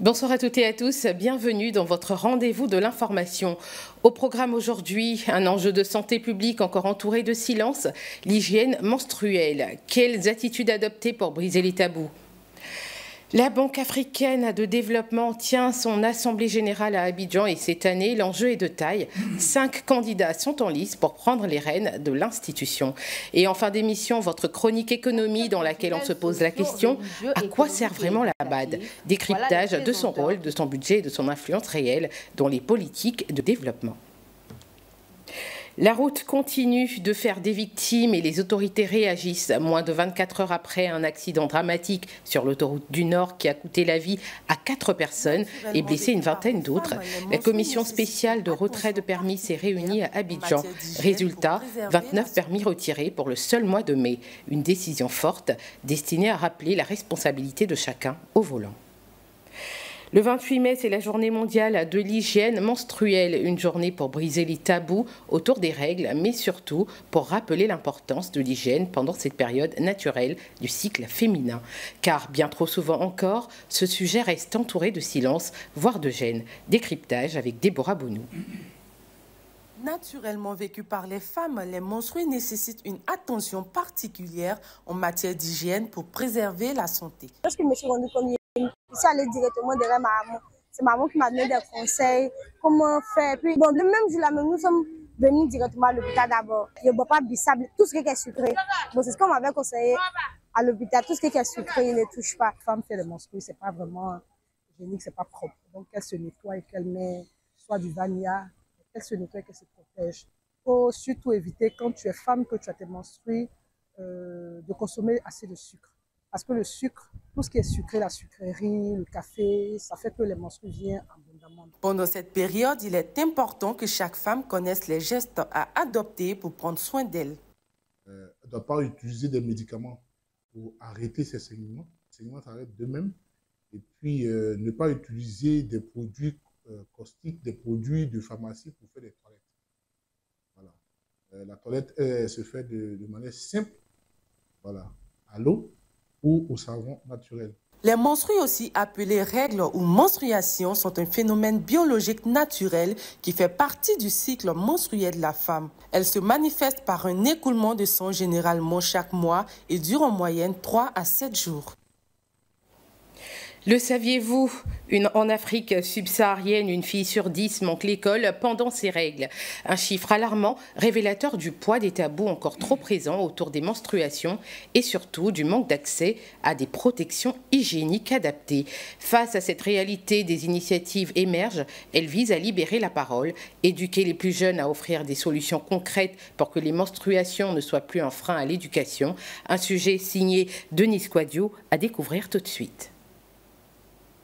Bonsoir à toutes et à tous, bienvenue dans votre rendez-vous de l'information. Au programme aujourd'hui, un enjeu de santé publique encore entouré de silence, l'hygiène menstruelle. Quelles attitudes adopter pour briser les tabous ? La Banque africaine de développement tient son assemblée générale à Abidjan et cette année, l'enjeu est de taille. 5 candidats sont en lice pour prendre les rênes de l'institution. Et en fin d'émission, votre chronique économie dans laquelle on se pose la question « À quoi sert vraiment la BAD ?» Décryptage de son rôle, de son budget et de son influence réelle dans les politiques de développement. La route continue de faire des victimes et les autorités réagissent. Moins de 24 heures après un accident dramatique sur l'autoroute du Nord qui a coûté la vie à 4 personnes et blessé une vingtaine d'autres, la commission spéciale de retrait de permis s'est réunie à Abidjan. Résultat, 29 permis retirés pour le seul mois de mai. Une décision forte destinée à rappeler la responsabilité de chacun au volant. Le 28 mai, c'est la journée mondiale de l'hygiène menstruelle, une journée pour briser les tabous autour des règles, mais surtout pour rappeler l'importance de l'hygiène pendant cette période naturelle du cycle féminin. Car bien trop souvent encore, ce sujet reste entouré de silence, voire de gêne. Décryptage avec Déborah Bonou. Naturellement vécues par les femmes, les menstrues nécessitent une attention particulière en matière d'hygiène pour préserver la santé. Lorsque je me suis rendue compte, je suis allée directement derrière maman. C'est maman qui m'a donné des conseils, comment faire. Puis, bon, le même jour, là, nous sommes venus directement à l'hôpital d'abord. Je ne bois pas bissable, tout ce qui est sucré. Bon, c'est ce qu'on m'avait conseillé à l'hôpital, tout ce qui est sucré, il ne touche pas. La femme fait les menstrues, ce n'est pas vraiment hygiénique, ce n'est pas propre. Donc, qu'elle se nettoie et qu'elle met soit du vanilla, qu'elle se nettoie et qu'elle se protège. Il faut surtout éviter, quand tu es femme, que tu as tes menstrues, de consommer assez de sucre. Parce que le sucre, tout ce qui est sucré, la sucrerie, le café, ça fait que les menstrues viennent abondamment. Pendant cette période, il est important que chaque femme connaisse les gestes à adopter pour prendre soin d'elle. Elle ne doit pas utiliser des médicaments pour arrêter ses saignements. Les saignements s'arrêtent d'eux-mêmes. Et puis, ne pas utiliser des produits caustiques, des produits de pharmacie pour faire des toilettes. Voilà. La toilette se fait de manière simple, voilà, à l'eau ou au savon naturel. Les menstrues, aussi appelées règles ou menstruations, sont un phénomène biologique naturel qui fait partie du cycle menstruel de la femme. Elles se manifestent par un écoulement de sang généralement chaque mois et durent en moyenne 3 à 7 jours. Le saviez-vous, en Afrique subsaharienne, une fille sur 10 manque l'école pendant ses règles. Un chiffre alarmant, révélateur du poids des tabous encore trop présents autour des menstruations et surtout du manque d'accès à des protections hygiéniques adaptées. Face à cette réalité, des initiatives émergent. Elles visent à libérer la parole, éduquer les plus jeunes à offrir des solutions concrètes pour que les menstruations ne soient plus un frein à l'éducation. Un sujet signé Denis Quadio à découvrir tout de suite.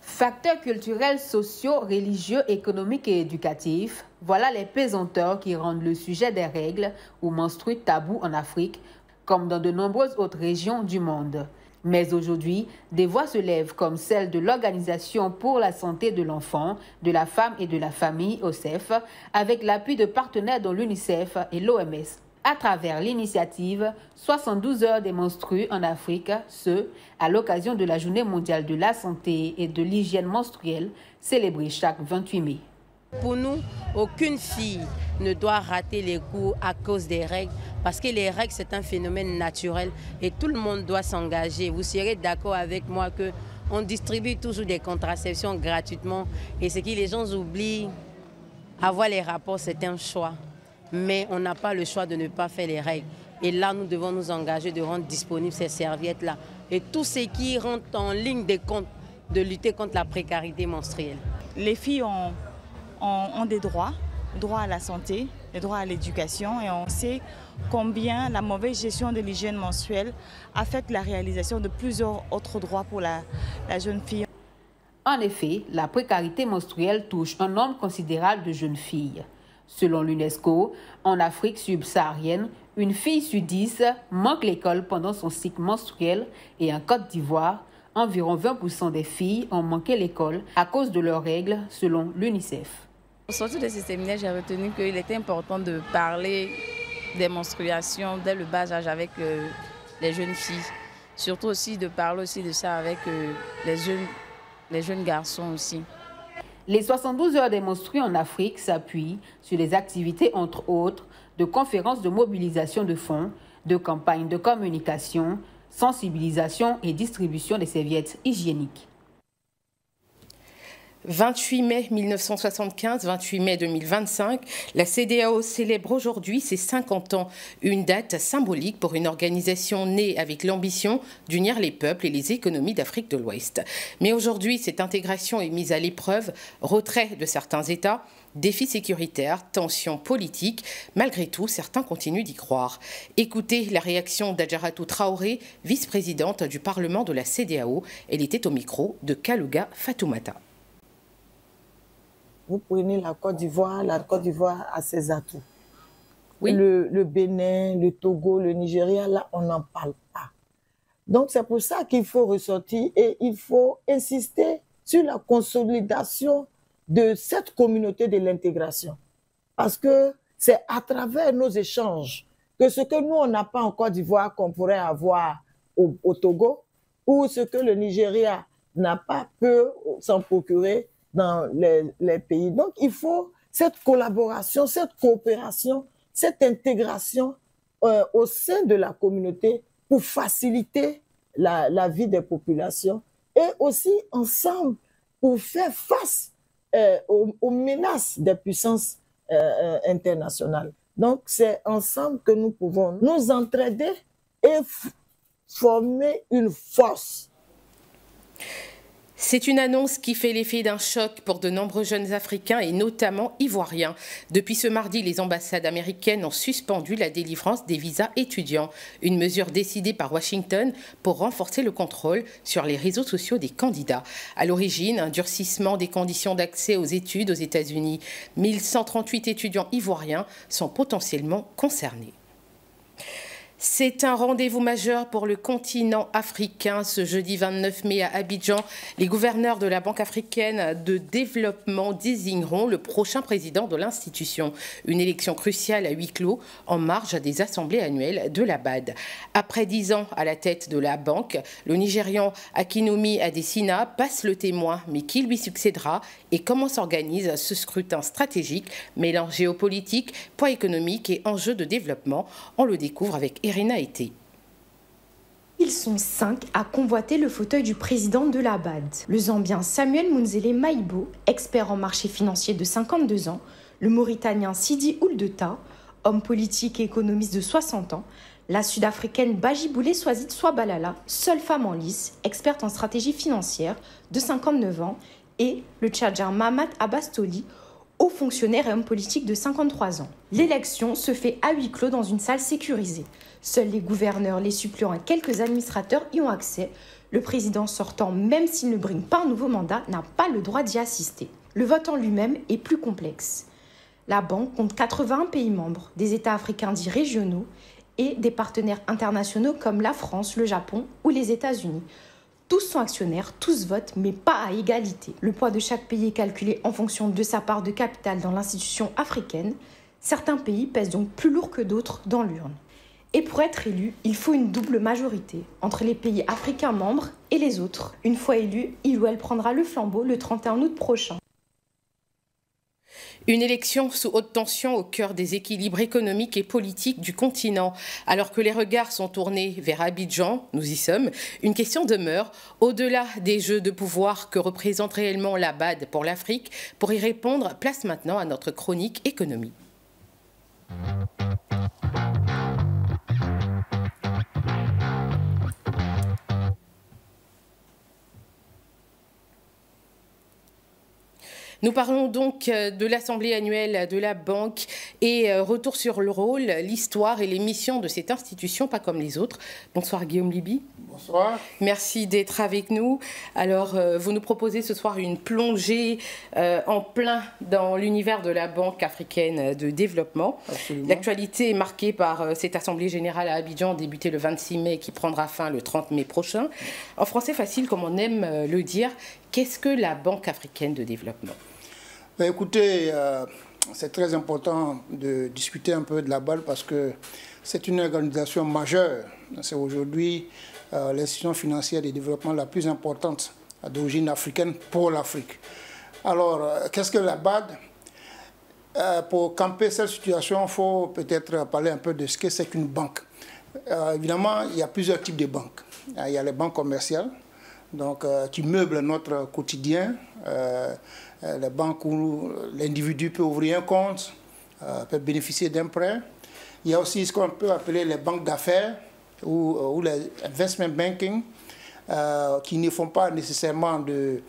Facteurs culturels, sociaux, religieux, économiques et éducatifs, voilà les pesanteurs qui rendent le sujet des règles ou menstrues tabou en Afrique, comme dans de nombreuses autres régions du monde. Mais aujourd'hui, des voix se lèvent comme celle de l'Organisation pour la santé de l'enfant, de la femme et de la famille, OCEF, avec l'appui de partenaires dont l'UNICEF et l'OMS. À travers l'initiative 72 heures des menstrues en Afrique, à l'occasion de la Journée mondiale de la santé et de l'hygiène menstruelle, célébrée chaque 28 mai. Pour nous, aucune fille ne doit rater les cours à cause des règles, parce que les règles, c'est un phénomène naturel et tout le monde doit s'engager. Vous serez d'accord avec moi qu'on distribue toujours des contraceptions gratuitement et ce que les gens oublient, avoir les rapports, c'est un choix. Mais on n'a pas le choix de ne pas faire les règles. Et là, nous devons nous engager de rendre disponibles ces serviettes-là. Et tout ce qui rentre en ligne de compte de lutter contre la précarité menstruelle. Les filles ont des droits à la santé, des droits à l'éducation. Et on sait combien la mauvaise gestion de l'hygiène menstruelle affecte la réalisation de plusieurs autres droits pour la jeune fille. En effet, la précarité menstruelle touche un nombre considérable de jeunes filles. Selon l'UNESCO, en Afrique subsaharienne, une fille sur 10 manque l'école pendant son cycle menstruel et en Côte d'Ivoire, environ 20% des filles ont manqué l'école à cause de leurs règles, selon l'UNICEF. Au sortir de ce séminaire, j'ai retenu qu'il était important de parler des menstruations dès le bas âge avec les jeunes filles. Surtout aussi de parler aussi de ça avec les les jeunes garçons aussi. Les 72 heures des menstrues en Afrique s'appuient sur les activités, entre autres, de conférences de mobilisation de fonds, de campagnes de communication, sensibilisation et distribution des serviettes hygiéniques. 28 mai 1975, 28 mai 2025, la CEDEAO célèbre aujourd'hui ses 50 ans, une date symbolique pour une organisation née avec l'ambition d'unir les peuples et les économies d'Afrique de l'Ouest. Mais aujourd'hui, cette intégration est mise à l'épreuve, retrait de certains États, défis sécuritaires, tensions politiques. Malgré tout, certains continuent d'y croire. Écoutez la réaction d'Adjaratou Traoré, vice-présidente du Parlement de la CEDEAO. Elle était au micro de Kalouga Fatoumata. Vous prenez la Côte d'Ivoire a ses atouts. Oui. Le Bénin, le Togo, le Nigeria, là, on n'en parle pas. Donc, c'est pour ça qu'il faut ressortir et il faut insister sur la consolidation de cette communauté de l'intégration. Parce que c'est à travers nos échanges que ce que nous, on n'a pas en Côte d'Ivoire, qu'on pourrait avoir au Togo, ou ce que le Nigeria n'a pas pu s'en procurer dans les pays. Donc, il faut cette collaboration, cette coopération, cette intégration au sein de la communauté pour faciliter la vie des populations et aussi ensemble pour faire face aux menaces des puissances internationales. Donc, c'est ensemble que nous pouvons nous entraider et former une force. C'est une annonce qui fait l'effet d'un choc pour de nombreux jeunes Africains et notamment ivoiriens. Depuis ce mardi, les ambassades américaines ont suspendu la délivrance des visas étudiants, une mesure décidée par Washington pour renforcer le contrôle sur les réseaux sociaux des candidats. À l'origine, un durcissement des conditions d'accès aux études aux États-Unis. 1138 étudiants ivoiriens sont potentiellement concernés. C'est un rendez-vous majeur pour le continent africain. Ce jeudi 29 mai à Abidjan, les gouverneurs de la Banque africaine de développement désigneront le prochain président de l'institution. Une élection cruciale à huis clos en marge des assemblées annuelles de la BAD. Après 10 ans à la tête de la banque, le Nigérian Akinwumi Adesina passe le témoin. Mais qui lui succédera et comment s'organise ce scrutin stratégique, mélange géopolitique, poids économique et enjeux de développement? On le découvre avec Irina Été. Ils sont 5 à convoiter le fauteuil du président de la BAD. Le Zambien Samuel Munzele Maïbo, expert en marché financier de 52 ans, le Mauritanien Sidi Ouldeta, homme politique et économiste de 60 ans, la Sud-Africaine Bajiboulé Swazit Swabalala, seule femme en lice, experte en stratégie financière de 59 ans, et le Tchadien Mahamat Abastoli, haut fonctionnaire et homme politique de 53 ans. L'élection se fait à huis clos dans une salle sécurisée. Seuls les gouverneurs, les suppléants et quelques administrateurs y ont accès. Le président sortant, même s'il ne brille pas un nouveau mandat, n'a pas le droit d'y assister. Le vote en lui-même est plus complexe. La banque compte 81 pays membres, des États africains dits régionaux et des partenaires internationaux comme la France, le Japon ou les États-Unis. Tous sont actionnaires, tous votent, mais pas à égalité. Le poids de chaque pays est calculé en fonction de sa part de capital dans l'institution africaine. Certains pays pèsent donc plus lourd que d'autres dans l'urne. Et pour être élu, il faut une double majorité entre les pays africains membres et les autres. Une fois élu, il ou elle prendra le flambeau le 31 août prochain. Une élection sous haute tension au cœur des équilibres économiques et politiques du continent. Alors que les regards sont tournés vers Abidjan, nous y sommes, une question demeure. Au-delà des jeux de pouvoir que représente réellement la BAD pour l'Afrique, pour y répondre, place maintenant à notre chronique économie. Nous parlons donc de l'Assemblée annuelle de la Banque et retour sur le rôle, l'histoire et les missions de cette institution, pas comme les autres. Bonsoir Guillaume Liby. Bonsoir. Merci d'être avec nous. Alors, vous nous proposez ce soir une plongée en plein dans l'univers de la Banque africaine de développement. L'actualité est marquée par cette Assemblée générale à Abidjan débutée le 26 mai qui prendra fin le 30 mai prochain. En français facile, comme on aime le dire, qu'est-ce que la Banque africaine de développement ? Ben écoutez, c'est très important de discuter un peu de la BAD parce que c'est une organisation majeure. C'est aujourd'hui l'institution financière de développement la plus importante d'origine africaine pour l'Afrique. Alors, qu'est-ce que la BAD? Pour camper cette situation, il faut peut-être parler un peu de ce que c'est qu'une banque. Évidemment, il y a plusieurs types de banques. Il y a les banques commerciales, donc, qui meublent notre quotidien, les banques où l'individu peut ouvrir un compte, peut bénéficier d'un prêt. Il y a aussi ce qu'on peut appeler les banques d'affaires ou les investment banking, qui ne font pas nécessairement des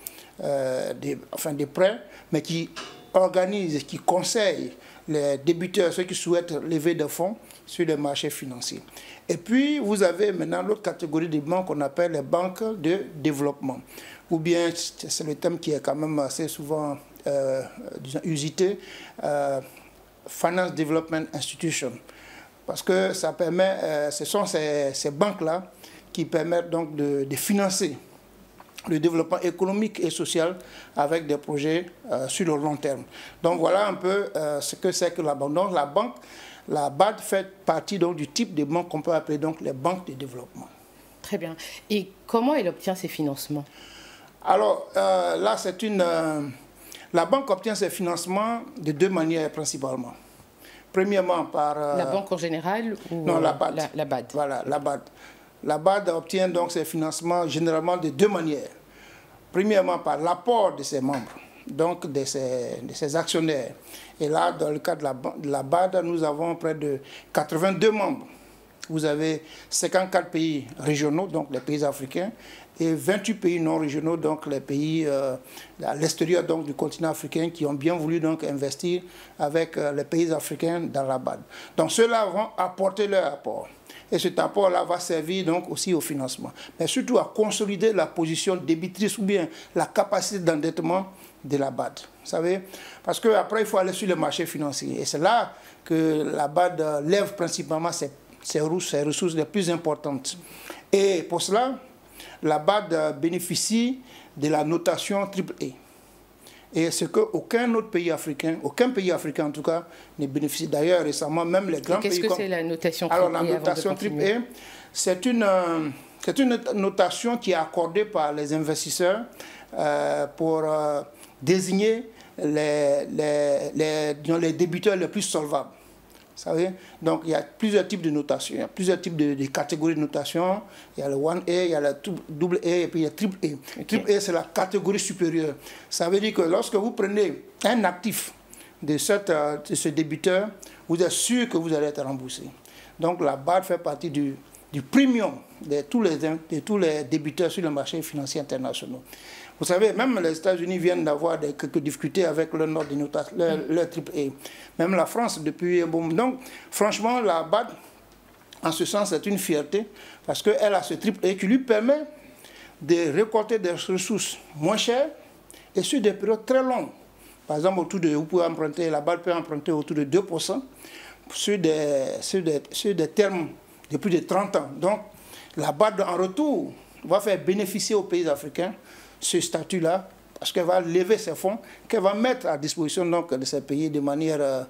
prêts, mais qui organisent, qui conseillent les débiteurs, ceux qui souhaitent lever des fonds sur les marchés financiers. Et puis, vous avez maintenant l'autre catégorie de banques qu'on appelle les banques de développement. Ou bien, c'est le thème qui est quand même assez souvent disons, usité, Finance Development Institution. Parce que ça permet, ce sont ces banques-là qui permettent donc de financer le développement économique et social avec des projets sur le long terme. Donc voilà un peu ce que c'est que la banque. Donc la BAD fait partie donc, du type de banque qu'on peut appeler donc les banques de développement. Très bien. Et comment elle obtient ses financements? Alors là, c'est la banque obtient ses financements de deux manières principalement. Premièrement par... la banque en général ou non, la BAD. La BAD. Voilà, la BAD. La BAD obtient donc ses financements généralement de deux manières. Premièrement par l'apport de ses membres, donc de ses actionnaires. Et là, dans le cas de la BAD, nous avons près de 82 membres. Vous avez 54 pays régionaux, donc les pays africains, et 28 pays non régionaux, donc les pays à l'extérieur du continent africain qui ont bien voulu donc investir avec les pays africains dans la BAD. Donc ceux-là vont apporter leur apport. Et cet apport-là va servir donc aussi au financement, mais surtout à consolider la position débitrice ou bien la capacité d'endettement de la BAD. Vous savez, parce qu'après, il faut aller sur le marché financier. Et c'est là que la BAD lève principalement ses ressources les plus importantes. Et pour cela, la BAD bénéficie de la notation AAA. Et ce qu'aucun autre pays africain, aucun pays africain en tout cas, ne bénéficie. D'ailleurs, récemment, même les grands pays... Qu'est-ce que c'est la notation AAA? Alors, la notation AAA, c'est une notation qui est accordée par les investisseurs pour désigner les débiteurs les plus solvables. Vous savez? Donc, il y a plusieurs types de notations, il y a plusieurs types de catégories de notation. Il y a le 1A, il y a le AA et puis il y a AAA. Okay. AAA, c'est la catégorie supérieure. Ça veut dire que lorsque vous prenez un actif de ce débiteur, vous êtes sûr que vous allez être remboursé. Donc, la BAD fait partie du premium de tous les débiteurs sur le marché financier international. Vous savez, même les États-Unis viennent d'avoir quelques difficultés avec leur note de notation, leur AAA. Même la France, depuis un bon moment. Donc, franchement, la BAD, en ce sens, c'est une fierté parce qu'elle a ce AAA qui lui permet de récolter des ressources moins chères et sur des périodes très longues. Par exemple, vous pouvez emprunter, la BAD peut emprunter autour de 2% sur des termes de plus de 30 ans. Donc, la BAD, en retour, va faire bénéficier aux pays africains ce statut-là, parce qu'elle va lever ses fonds, qu'elle va mettre à disposition donc, de ces pays de manière,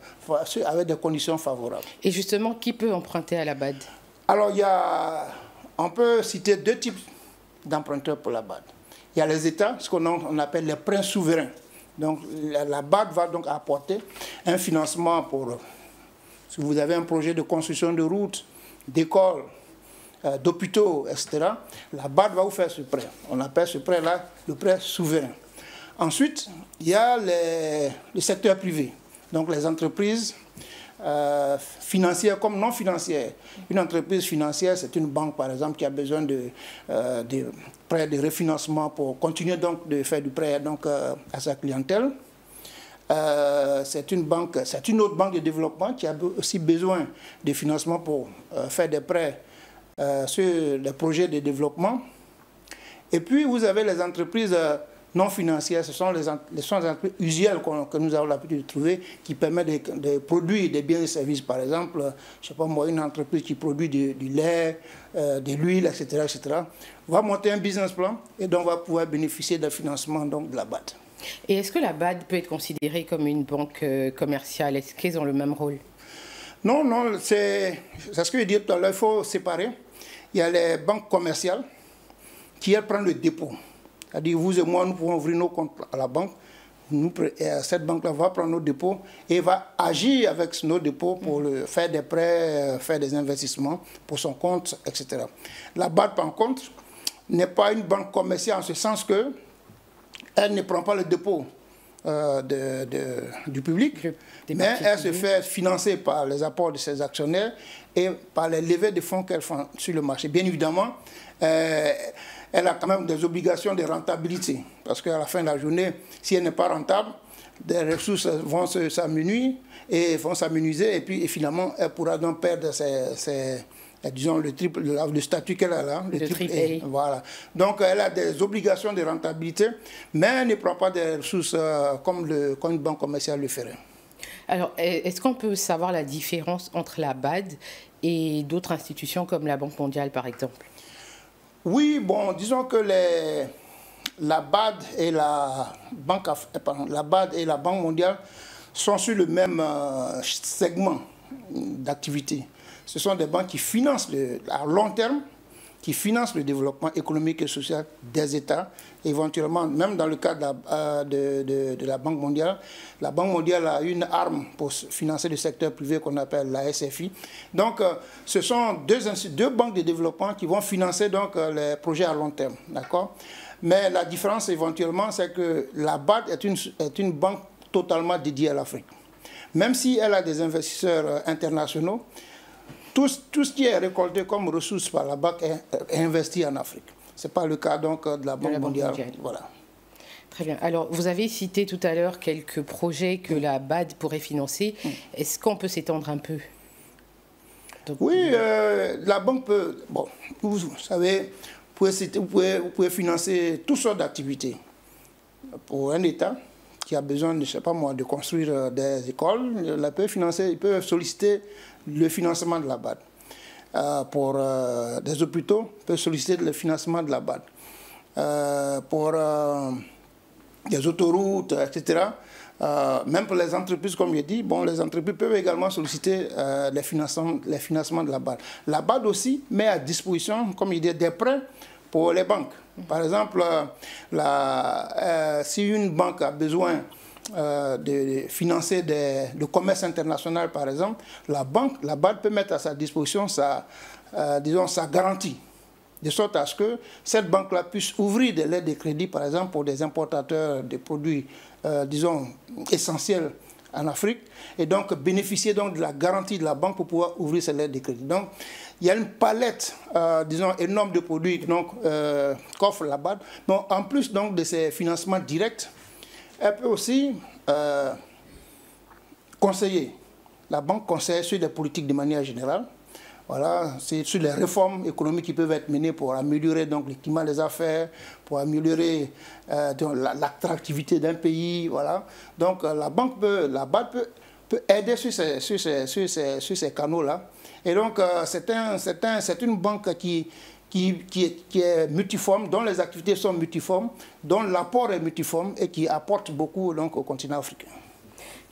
avec des conditions favorables. Et justement, qui peut emprunter à la BAD? Alors, on peut citer deux types d'emprunteurs pour la BAD. Il y a les États, ce qu'on appelle les prêts souverains. Donc, la BAD va donc apporter un financement pour, si vous avez un projet de construction de routes, d'écoles, d'hôpitaux, etc., la BAD va vous faire ce prêt. On appelle ce prêt-là le prêt souverain. Ensuite, il y a le secteur privé, donc les entreprises financières comme non financières. Une entreprise financière, c'est une banque, par exemple, qui a besoin de prêts de refinancement pour continuer donc de faire du prêt donc, à sa clientèle. C'est une autre banque de développement qui a aussi besoin de financement pour faire des prêts sur les projets de développement. Et puis, vous avez les entreprises non financières, ce sont les entreprises usuelles que nous avons l'habitude de trouver, qui permettent de produire des biens et services. Par exemple, je ne sais pas moi, une entreprise qui produit du lait, de l'huile, etc., va monter un business plan et donc va pouvoir bénéficier d'un financement donc, de la BAD. Et est-ce que la BAD peut être considérée comme une banque commerciale? Est-ce qu'ils ont le même rôle? Non, c'est ce que je disais tout à l'heure, il faut séparer. Il y a les banques commerciales qui, elles, prennent le dépôt. C'est-à-dire, vous et moi, nous pouvons ouvrir nos comptes à la banque. Cette banque-là va prendre nos dépôts et va agir avec nos dépôts pour faire des prêts, faire des investissements pour son compte, etc. La BAD, par contre, n'est pas une banque commerciale en ce sens qu'elle ne prend pas le dépôt du public, mais elle se fait financer par les apports de ses actionnaires et par les levées de fonds qu'elle fait sur le marché. Bien évidemment, elle a quand même des obligations de rentabilité, parce qu'à la fin de la journée, si elle n'est pas rentable, des ressources vont s'amenuiser et puis finalement, elle pourra donc perdre disons le statut qu'elle a là, le triple A. Voilà. Donc elle a des obligations de rentabilité, mais elle ne prend pas des ressources comme une banque commerciale le ferait. Alors, est-ce qu'on peut savoir la différence entre la BAD et d'autres institutions comme la Banque mondiale, par exemple? Oui, bon, disons que la BAD et la Banque mondiale sont sur le même segment d'activité. Ce sont des banques qui financent à long terme, qui financent le développement économique et social des États, éventuellement, même dans le cas de la Banque mondiale. La Banque mondiale a une arme pour financer le secteur privé qu'on appelle la SFI. Donc, ce sont deux banques de développement qui vont financer donc, les projets à long terme. D'accord? Mais la différence, éventuellement, c'est que la BAD est une banque totalement dédiée à l'Afrique. Même si elle a des investisseurs internationaux, tout ce qui est récolté comme ressources par la banque est investi en Afrique. Ce n'est pas le cas donc de la Banque mondiale. Voilà. Très bien. Alors, vous avez cité tout à l'heure quelques projets que la BAD pourrait financer. Est-ce qu'on peut s'étendre un peu? Donc, oui, la banque peut... Bon, vous savez, vous pouvez financer toutes sortes d'activités. Pour un État qui a besoin, je ne sais pas moi, de construire des écoles, il peut solliciter le financement de la BAD. Pour des hôpitaux, il peut solliciter le financement de la BAD. Pour des autoroutes, etc. Même pour les entreprises, comme je dis, bon, les entreprises peuvent également solliciter les financements de la BAD. La BAD aussi met à disposition, comme je dis, des prêts pour les banques. Par exemple, si une banque a besoin de financer le commerce international, par exemple, la BAD peut mettre à sa disposition sa garantie, de sorte à ce que cette banque-là puisse ouvrir des lettres de crédit, par exemple, pour des importateurs de produits, disons, essentiels en Afrique, et donc bénéficier donc de la garantie de la banque pour pouvoir ouvrir ces lettres de crédit. Donc, il y a une palette, disons, énorme de produits qu'offre la BAD. Donc, en plus donc, de ces financements directs, elle peut aussi conseiller. La banque conseille sur les politiques de manière générale. Voilà, c'est sur les réformes économiques qui peuvent être menées pour améliorer donc, le climat des affaires, pour améliorer l'attractivité d'un pays. Voilà. Donc la BAD peut aider sur ces canaux-là. Et donc c'est une banque qui est multiforme, dont les activités sont multiformes, dont l'apport est multiforme et qui apporte beaucoup donc, au continent africain.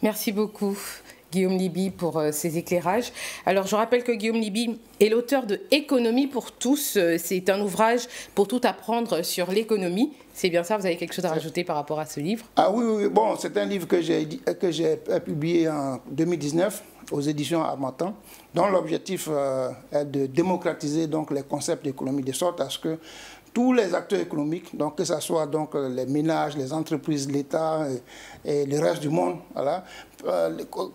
Merci beaucoup, Guillaume Liby, pour ces éclairages. Alors, je rappelle que Guillaume Liby est l'auteur de Économie pour tous. C'est un ouvrage pour tout apprendre sur l'économie. C'est bien ça, vous avez quelque chose à rajouter par rapport à ce livre? Ah oui, bon, c'est un livre que j'ai publié en 2019 aux éditions Harmattan, dont l'objectif est de démocratiser donc, les concepts d'économie, de sorte à ce que tous les acteurs économiques, donc que ce soit donc les ménages, les entreprises, l'État et le reste du monde, voilà,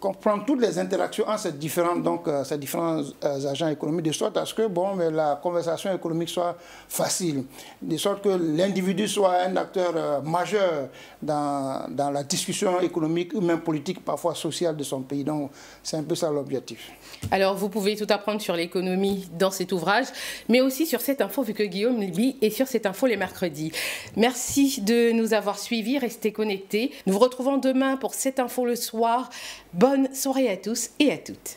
comprendre toutes les interactions entre ces différents agents économiques, de sorte à ce que la conversation économique soit facile, de sorte que l'individu soit un acteur majeur dans la discussion économique ou même politique, parfois sociale de son pays. Donc c'est un peu ça l'objectif. Alors vous pouvez tout apprendre sur l'économie dans cet ouvrage, mais aussi sur cette info, vu que Guillaume Liby est sur cette info les mercredis. Merci de nous avoir suivis, restez connectés. Nous vous retrouvons demain pour cette info le soir. Bonne soirée à tous et à toutes.